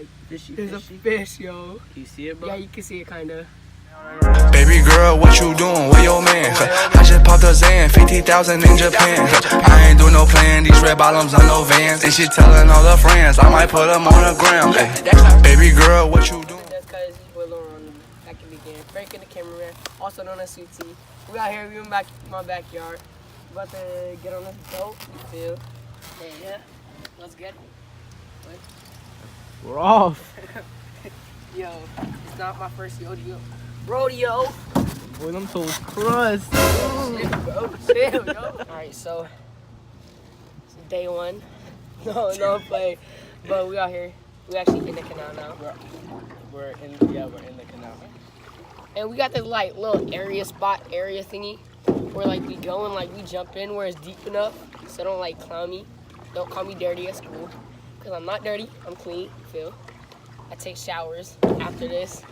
like, Fishy, there's fishy. a fish, yo. Can you see it, bro? Yeah, you can see it, kinda. Baby girl, what you doing? Where your man? I just popped a Zan, 50,000 in Japan. I ain't doing no plan, these red bottoms on no Vans. And she telling all her friends, I might put them on the gram. Baby girl, what you doing? That's cause we're on back in the game. Frank and the cameraman, also known as Sweet Tea. We out here, we in my backyard. About to get on this boat, you feel? Yeah, let's get it. We're off. Yo, it's not my first rodeo. Boy, them toes crust. Chill, bro. Chill, yo. Alright, so it's day one. No play. But we out here. We actually in the canal now. We're in the canal. And we got this like little area thingy where like we go and like we jump in where it's deep enough. So don't like clown me. Don't call me dirty at school. Cause I'm not dirty. I'm clean. Feel. I take showers after this.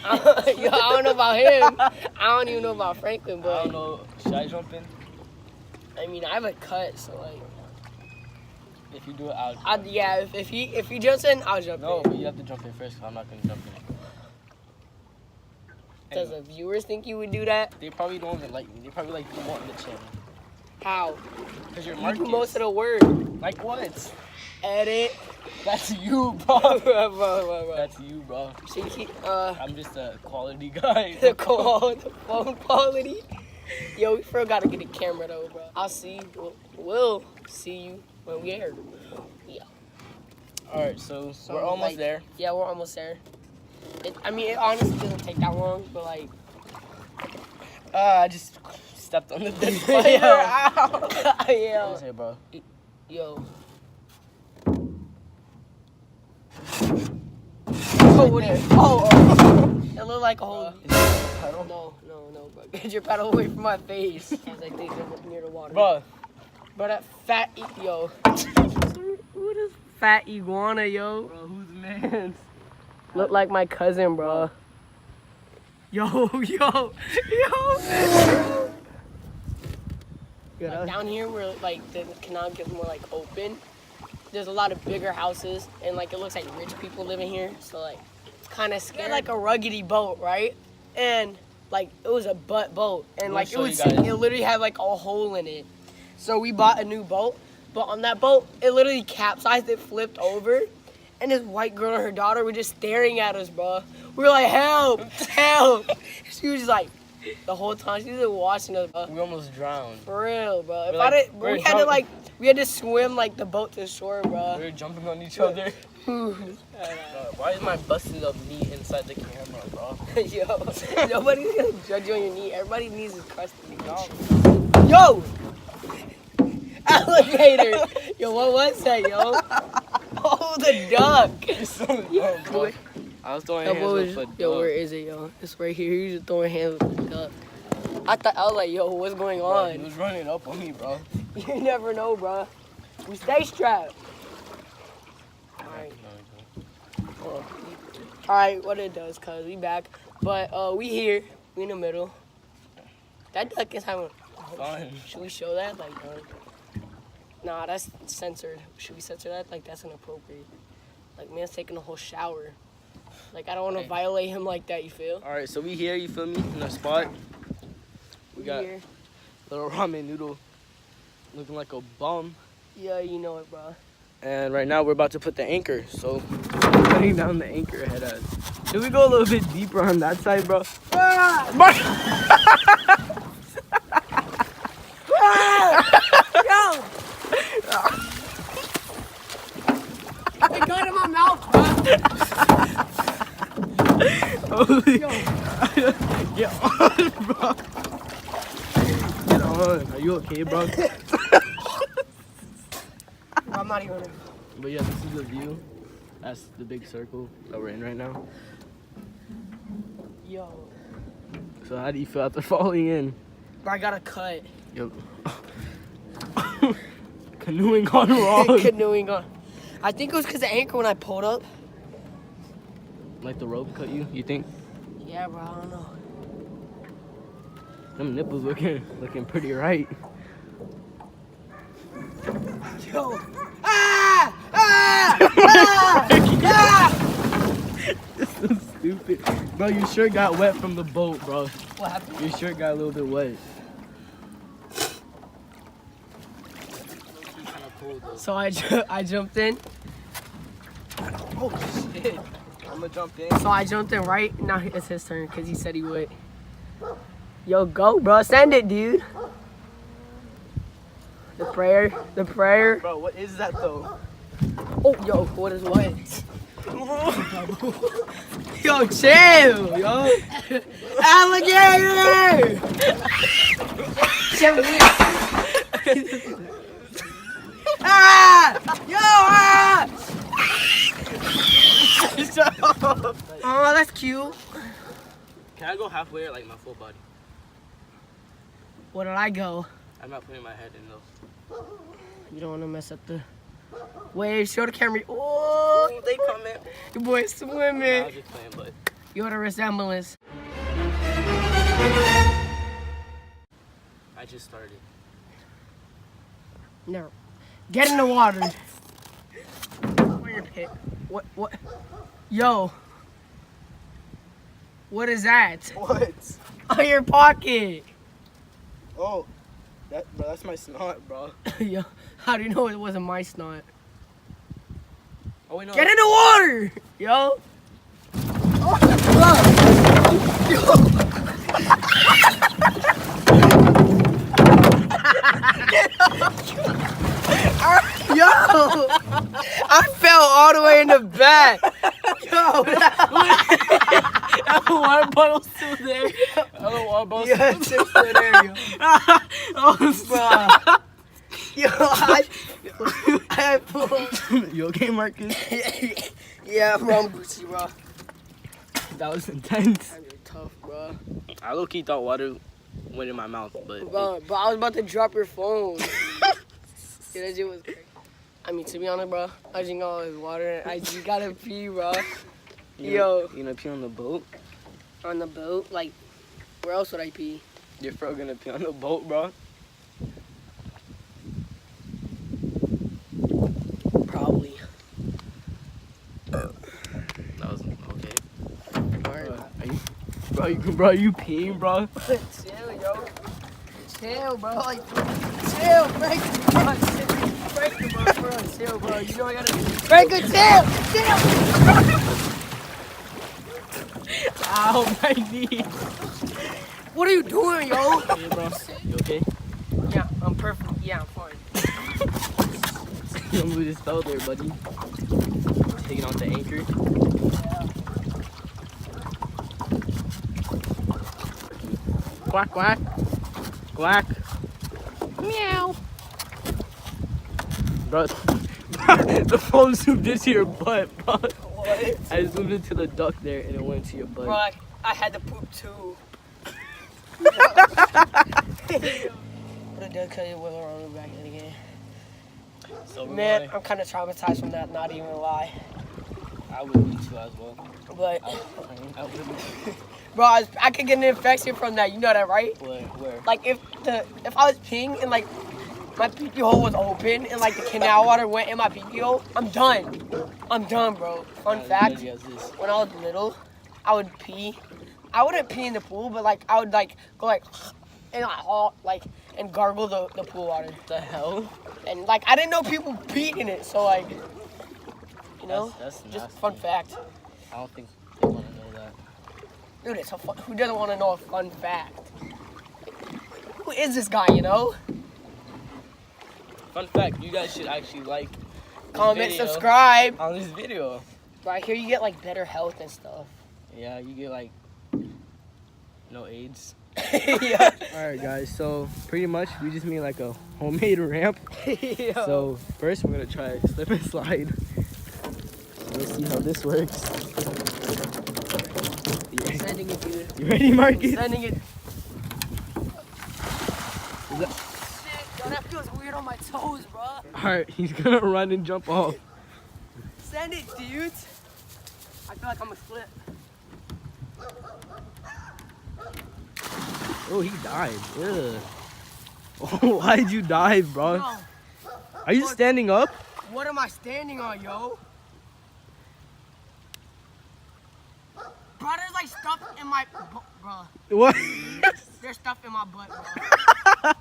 Yo, I don't know about him. I don't even know about Franklin, but I don't know. Should I jump in? I mean, I have a cut, so like. If you do it, I'll. Yeah, if he jumps in, I'll jump in. No, but you have to jump in first. 'Cause I'm not gonna jump in. Does the viewers think you would do that? They probably don't even like me. They probably like you want the channel. How? Because you're You Marcus. do most of the work. Like what? Edit. That's you, bro. bro. That's you, bro. So you keep, I'm just a quality guy. the phone quality. Yo, we still gotta get a camera though, bro. I'll see you. We'll see you when we're here. Yeah. Alright, so we're almost like, there. Yeah, we're almost there. It honestly doesn't take that long, but like. I just stepped on the dead spider. Yeah. Ow. Yeah. What is it, bro? Yo. Oh, what is it? Oh. It looked like a whole. No, bro. Get your paddle away from my face. I was like, they live near the water. Bro. Bro, that fat, yo. Who this fat iguana, yo? Bro, who's man? Look like my cousin, bro. Yo. Like down here where like the canal gets more like open, there's a lot of bigger houses and like it looks like rich people living here, so like it's kind of scary. Like a ruggedy boat, right? And like it was a butt boat and like it literally had like a hole in it. So we bought a new boat, but on that boat it literally capsized, it flipped over, and this white girl and her daughter were just staring at us, bro. We were like, help. She was just like, the whole time she was just watching us, bro. We almost drowned. For real, bro. We had to swim like the boat to shore, bro. We were jumping on each other. Why is my busted up knee inside the camera, bro? Yo, nobody's gonna judge you on your knee. Everybody's knees is crusty. Yo! Alligator! Yo, what was that, yo? Oh, the duck! You're so dumb, bro. I was throwing hands with a duck. Yo, where is it, yo? It's right here. He was just throwing hands with the duck. I was like, yo, what's going on? He was running up on me, bro. You never know, bro. We stay strapped. Alright, what it does, cuz we back. But we here. We in the middle. That duck is having Fun. Should we show that? Like, nah, that's censored. Should we censor that? Like, that's inappropriate. Like, man's taking a whole shower. Like, I don't want to violate him like that, you feel? Alright, so we here, you feel me? In the spot. We got here. little ramen noodle looking like a bum. Yeah, you know it, bro. And right now we're about to put the anchor. So putting down the anchor ahead of us. Should we go a little bit deeper on that side, bro? Yo! I got in my mouth, bro. Holy. Get on, bro. Get on. Are you okay, bro? I'm not even. But yeah, this is the view. That's the big circle that we're in right now. Yo. So how do you feel after falling in? Bro, I got a cut. Yep. Canoeing gone wrong. Canoeing on. I think it was because the anchor when I pulled up. Like the rope cut you think? Yeah, bro, I don't know. Them nipples looking pretty right. Yo. Ah! Ah! Ah! Ah! Bro, your shirt got wet from the boat, bro. What happened? Your shirt got a little bit wet. So I jumped in. Oh shit. I'm gonna jump in. So I jumped in right. Now it's his turn because he said he would. Yo, go, bro. Send it, dude. The prayer. The prayer. Bro, what is that though? Oh, yo, what is what? Yo, chill, yo. Alligator! Ah! Yo! Ah! Oh, that's cute. Can I go halfway or like my full body? Where did I go? I'm not putting my head in those. You don't want to mess up the waves. Show the camera. Oh, They coming. your boy's I swimming. was just playing, but You're the resemblance. I just started. No. Get in the water. Where your pit? What? Yo. What is that? What? On your pocket. Oh, that's my snot, bro. Yo, how do you know it wasn't my snot? Oh wait, no. Get in the water, yo. Yo, I fell all the way in the back. Yo, That water bottle's still there. Oh, water bottle's yeah, it's still there, yo. Bruh. Yo, I pulled. You okay, Marcus? Yeah, bro, I'm Gucci, bro. That was intense. You're tough, bro. I low-key thought water went in my mouth, but Bro, I was about to drop your phone. Yeah, that shit was crazy. I mean, to be honest, bro, I drink all this water and I just gotta pee, bro. Yo. You gonna pee on the boat? On the boat? Like, where else would I pee? Your bro gonna pee on the boat, bro? Probably. That was okay. Alright. Bro, you peeing, bro? Chill, yo. Chill, bro. Like, chill. Break it, bro. Break it, bro. Chill, bro. You know I gotta break it. Chill. Ow, my knee. What are you doing, yo? Hey, bro. You okay? Yeah, I'm perfect. Yeah, I'm fine. You almost just fell there, buddy. Taking out the anchor. Quack, quack. Quack. Meow. Bro, the phone zoomed into your butt, bro. What? I zoomed into the duck there and it went into your butt. Bro, I had to poop too. What a dead cut with her on the back end again. So Man, I'm kind of traumatized from that, not even lie. I would be too as well. But, I would be. bro, I could get an infection from that. You know that, right? Where? Like, if I was peeing and, like, my pee-pee hole was open and, like, the canal water went in my pee-pee hole, I'm done. I'm done, bro. Fun fact, when I was little, I would pee. I wouldn't pee in the pool, but, like, I would, like, go, like, and, like, and gargle the pool water. The hell? And, like, I didn't know people peed in it, so, like, you know? That's Just nasty. fun fact. I don't think they want to know that. Dude, it's a fun, who doesn't want to know a fun fact? Who is this guy, you know? Fun fact, you guys should actually like this Comment, video subscribe. on this video. But I hear you get, like, better health and stuff. Yeah, you get like no AIDS. Yeah. Alright guys, so pretty much we just made like a homemade ramp. Yeah. So first we're gonna try slip and slide. Let's see how this works. I'm sending it, dude. You ready, Marcus? I'm sending it. Is that- Shit, yo, that feels weird on my toes, bro. Alright, he's gonna run and jump off. Send it, dude. I feel like I'm gonna slip. Oh, he died. Ugh. Oh, why'd you dive, bro? No, Are you standing up? what am I standing on, yo? Bro, there's like stuff in my bro. What? There's stuff in my butt, bro.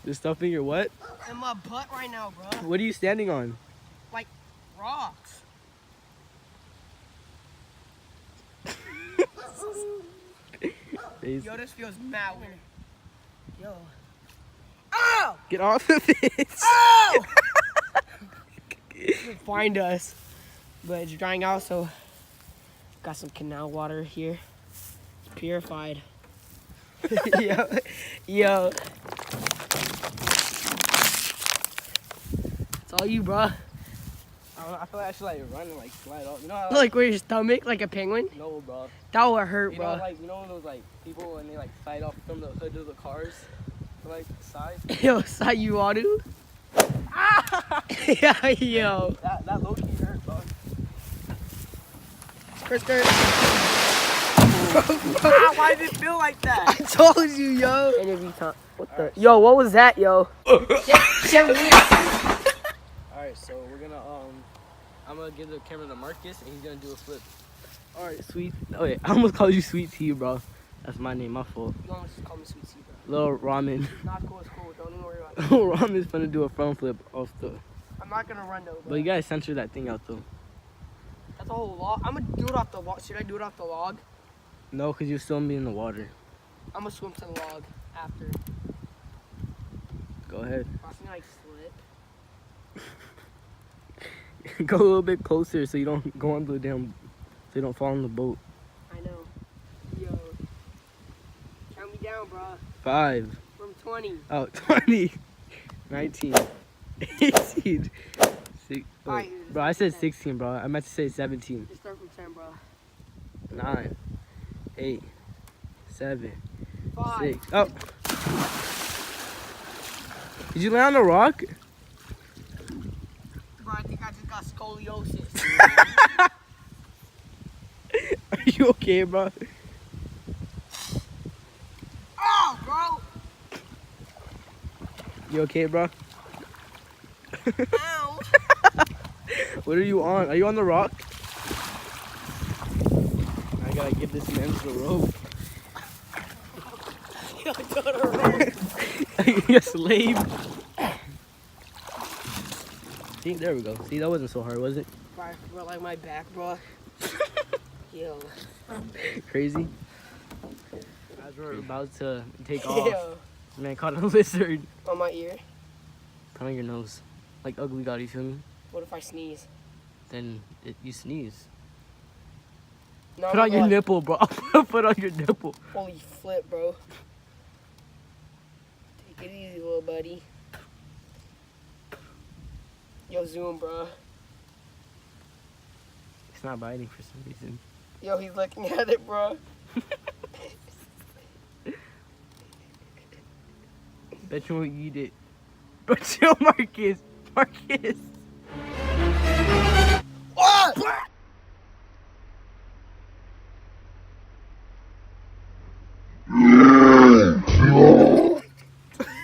There's stuff in your what? In my butt right now, bro. What are you standing on? Like rocks. Yo, this feels mad weird. Yo. Ow! Get off of it. Ow! Find us. But it's drying out, so got some canal water here. It's purified. yo. It's all you, bro. I feel like I should like run and like slide off. You know how Like where your stomach, like a penguin? no, bro. That would hurt, You bro. know, like when those like people when they like slide off from the hood of the cars, like side. Yo, say you want to? Yeah, yo. That low key hurt, bro. Kristen. Why did it feel like I that? told you, yo. Interview time. What the? Yo, what was that, yo? Alright, so we're gonna I'm gonna give the camera to Marcus and he's gonna do a flip. Alright, sweet. Oh wait, I almost called you Sweet Tea, bro. That's my name, my fault. You almost just call me Sweet Tea, bro. Little Ramen. Not cool, it's cool. Don't even worry about it. Little Ramen's gonna do a front flip off the. I'm not gonna run though, bro. But you gotta censor that thing out though. That's a whole log. I'm gonna do it off the log. Should I do it off the log? No, cause you'll still be in the water. I'm gonna swim to the log after. Go ahead. Watch me like slip. Go a little bit closer so you don't go on the damn. So you don't fall in the boat. I know. Yo. Count me down, bro. 5. From 20. Oh, 20. 19. 18. Alright, Bro, I said 16, bro. I meant to say 17. Just start from 10, bro. 9. 8. 7. 5. 6. Oh. Did you land on a rock? Bro, I think I just got scoliosis. Are you okay, bro? Oh, bro. You okay, bro? Ow. What are you on? Are you on the rock? I gotta give this man the rope. Yo, go to rope. You a slave. See, there we go. See, that wasn't so hard, was it? Bro, like my back, bro. Yo. Crazy. As we're about to take off, Yo. man caught a lizard. On my ear. Put on your nose. Like Ugly God, you feel me? What if I sneeze? Then you sneeze. No, Put I'm on your like, nipple, bro. Put on your nipple. Holy flip, bro. Take it easy, little buddy. Yo, zoom, bro. It's not biting for some reason. Yo, he's looking at it, bro. Bet you won't eat it. Bro, chill, Marcus. Marcus. What?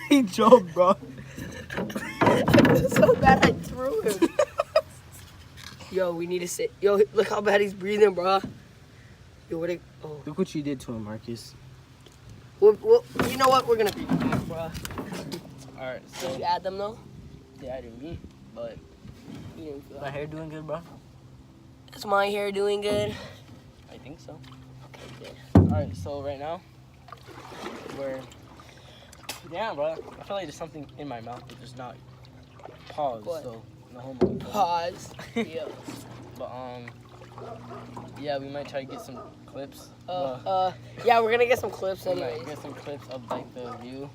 He jumped, bro. So bad I threw him. Yo, we need to sit. Yo, look how bad he's breathing, bro. Yo, what? Oh. Look what you did to him, Marcus. Well, you know what? We're gonna be back, bro. Alright, Did you add them though? yeah, I didn't mean, but You didn't feel my hair doing good, bro? Is my hair doing good? I think so. Okay, good. Alright, so right now, we're... Damn, bro. I feel like there's something in my mouth, but there's not. Pause, What? so no homo. Pause. Yeah. But, yeah, we might try to get some clips. Yeah, we're gonna get some clips We might anyways. get some clips of, like, the view.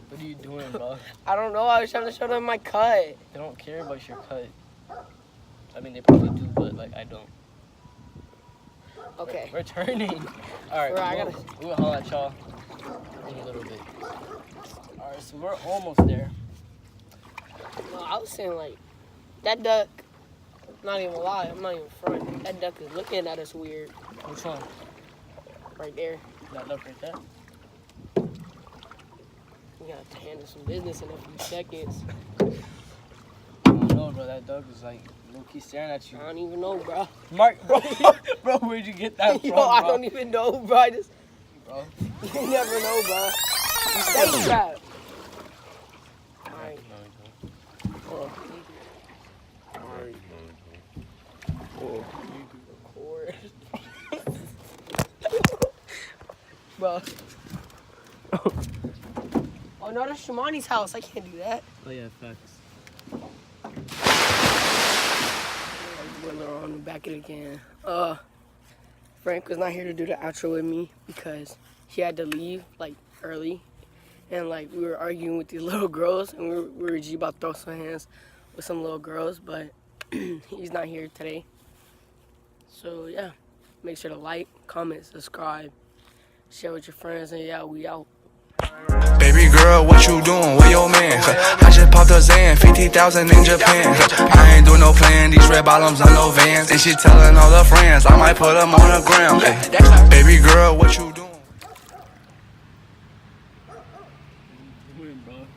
What are you doing, bro? I don't know. I was trying to show them my cut. They don't care about your cut. I mean, they probably do, but, like, I don't. Okay. We're turning. Alright, Bro, I we'll holler at y'all in a little bit. Alright, so we're almost there. No, I was saying like that duck. Not even lie. I'm not even front. That duck is looking at us weird. Which one? Right there. That duck right there? We gotta handle some business in a few seconds. I don't know, bro. That duck is like Low-key staring at you. I don't even know, bro. Mark, bro, where'd you get that from, Yo, bro? I don't even know, bro. I just, Bro. you never know, bro. You stay strapped. Alright. Oh. Alright. Oh. Bro. Oh no, that's Shimani's house. I can't do that. Oh yeah, facts. We're on the back of it again. Frank was not here to do the outro with me because he had to leave like early, and like we were arguing with these little girls, and we were about to throw some hands with some little girls, but he's not here today. So yeah, make sure to like, comment, subscribe, share with your friends, and yeah, we out. Baby girl, what you doing? Where your man? I just popped a Zan, 50,000 in Japan. I ain't doing no plan, these red bottoms on no Vans. And she telling all her friends, I might put them on the gram. Baby girl, what you doing? Bro.